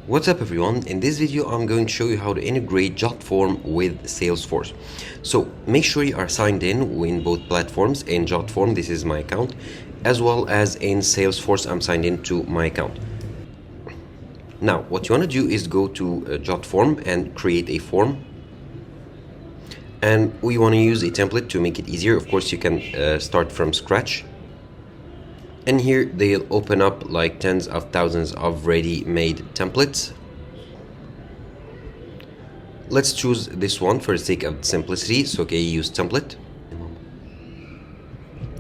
What's up everyone? In this video I'm going to show you how to integrate Jotform with Salesforce. So make sure you are signed in both platforms. In Jotform, this is my account, as well as in Salesforce I'm signed in to my account. Now what you want to do is go to Jotform and create a form. And we want to use a template to make it easier. Of course you can start from scratch. And here they'll open up like tens of thousands of ready-made templates. Let's choose this one for the sake of simplicity. So okay, use template.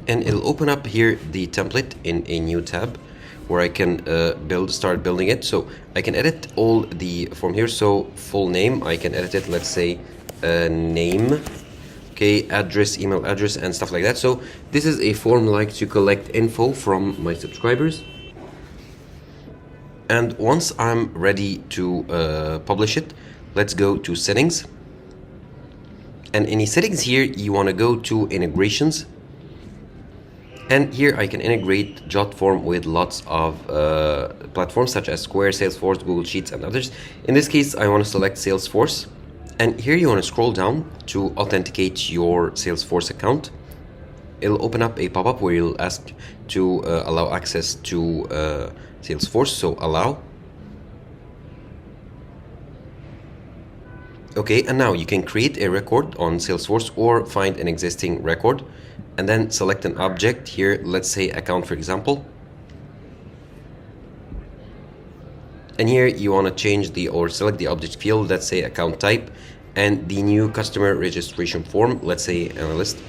And it'll open up here the template in a new tab where I can start building it. So I can edit all the form here. So full name, I can edit it, let's say name. Okay, address, email address, and stuff like that. So this is a form like to collect info from my subscribers. And once I'm ready to publish it, let's go to settings. And in the settings here, you want to go to integrations. And here I can integrate Jotform with lots of platforms such as Square, Salesforce, Google Sheets, and others. In this case, I want to select Salesforce. And here you want to scroll down to authenticate your Salesforce account. It'll open up a pop-up where you'll ask to allow access to Salesforce, so allow. Okay, and now you can create a record on Salesforce or find an existing record and then select an object here, let's say account for example. And here you want to change select the object field, let's say account type, and the new customer registration form, let's say analyst.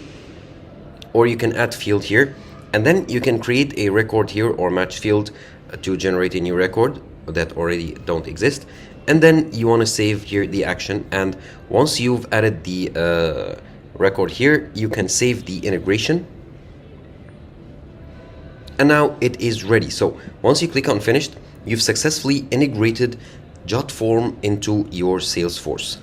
Or you can add field here, and then you can create a record here or match field to generate a new record that already don't exist. And then you want to save here the action, and once you've added the record here, you can save the integration. And now it is ready. So once you click on finished, you've successfully integrated Jotform into your Salesforce.